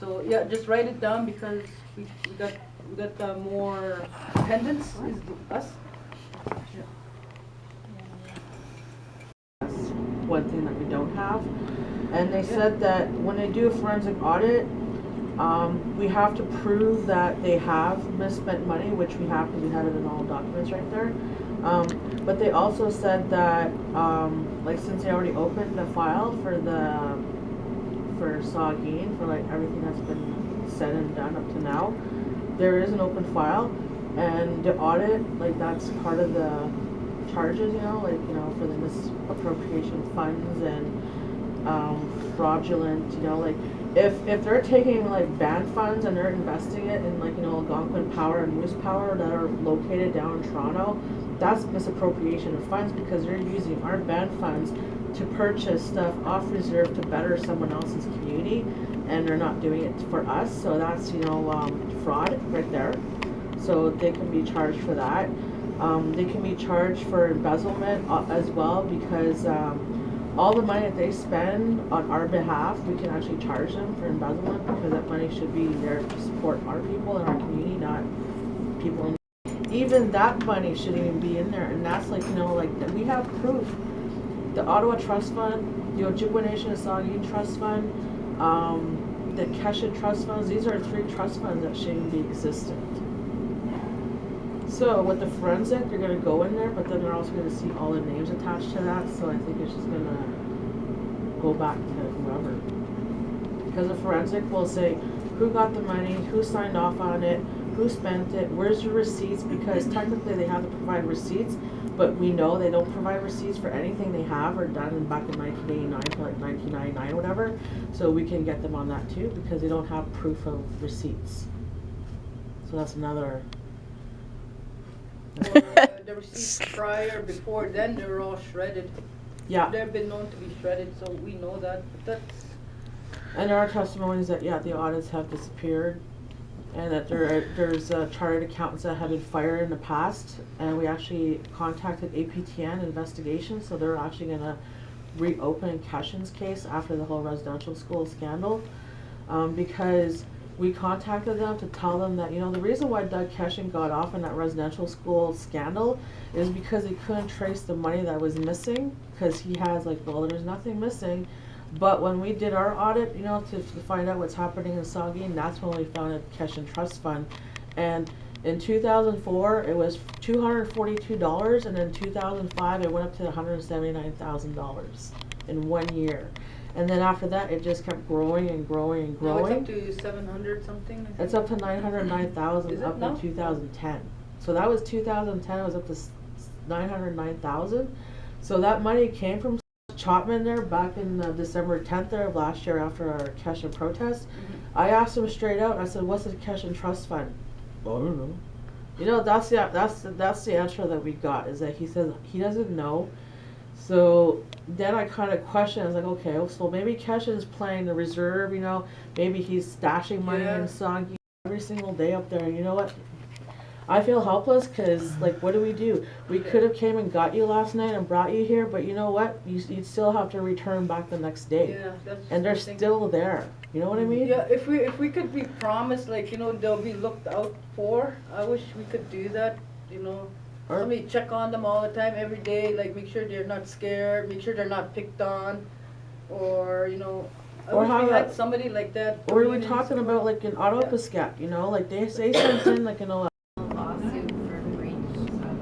So yeah, just write it down because we got more attendance is us. That's one thing that we don't have. And they said that when they do a forensic audit, we have to prove that they have misspent money, which we have because we have it in all documents right there. But they also said that, like since they already opened the file for Saugeen, for like everything that's been said and done up to now, there is an open file, and the audit, like that's part of the charges, for the misappropriation funds and fraudulent, like if they're taking like band funds and they're investing it in like Algonquin Power and Moose Power that are located down in Toronto, that's misappropriation of funds because they're using our band funds to purchase stuff off reserve to better someone else's community, and they're not doing it for us. So that's fraud right there. So they can be charged for that. They can be charged for embezzlement as well because all the money that they spend on our behalf, we can actually charge them for embezzlement because that money should be there to support our people in our community, not people in. Even that money shouldn't even be in there, and that's like we have proof. The Ottawa Trust Fund, the Ojibwe Nation of Saugeen Trust Fund, the Keshe Trust Funds, these are 3 trust funds that shouldn't be existent. So with the forensic, they're going to go in there, but then they're also going to see all the names attached to that, so I think it's just going to go back to whoever. Because the forensic will say who got the money, who signed off on it, who spent it, where's your receipts, because technically they have to provide receipts, but we know they don't provide receipts for anything they have or done back in 1989 to like 1999 or whatever, so we can get them on that too because they don't have proof of receipts. So that's another. The receipts prior, before then, they were all shredded. Yeah. They've been known to be shredded, so we know that. But that's. And there are testimonies that the audits have disappeared, and that there's chartered accountants that have been fired in the past, and we actually contacted APTN investigation, so they're actually going to reopen Keshen's case after the whole residential school scandal, because we contacted them to tell them that the reason why Doug Keshen got off in that residential school scandal is because they couldn't trace the money that was missing, because he has there's nothing missing. But when we did our audit, to find out what's happening in Saugeen, that's when we found a Keshen Trust Fund. And in 2004, it was $242, and in 2005, it went up to $179,000 in 1 year. And then after that, it just kept growing and growing and growing. Now it's up to 700 something? It's up to 909,000 up in 2010. So that was 2010, it was up to 909,000. So that money came from Chapman there back in December 10th there of last year after our Keshen protest. Mm-hmm. I asked him straight out, I said, what's the Keshen Trust Fund? Well, I don't know. That's the answer that we got, is that he says he doesn't know. So then I kind of questioned, I was like, okay, so maybe Keshen's playing the reserve, maybe he's stashing money in Saugeen every single day up there. And you know what? I feel helpless because, what do? We could have came and got you last night and brought you here, but you know what? You'd still have to return back the next day. Yeah, that's and they're still there. You know what I mean? Yeah, if we could be promised, they'll be looked out for. I wish we could do that, Somebody check on them all the time, every day, make sure they're not scared, make sure they're not picked on, or, I wish we had somebody like that. Or we were talking about, in Ottawa Piscat, they say something, lawsuit for breach of.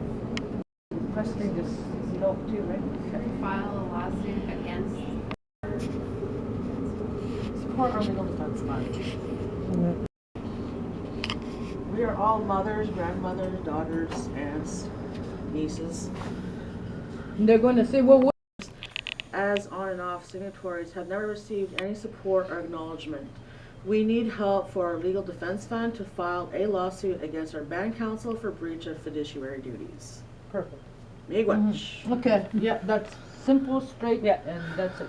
Questioning this, too, right? File a lawsuit against. Support our legal defense fund. Mm-hmm. We are all mothers, grandmothers, daughters, aunts, nieces. And they're going to say, well, what? As on and off signatories have never received any support or acknowledgement. We need help for our legal defense fund to file a lawsuit against our band council for breach of fiduciary duties. Perfect. Miigwech. Okay, yeah, that's simple, straight, and that's it.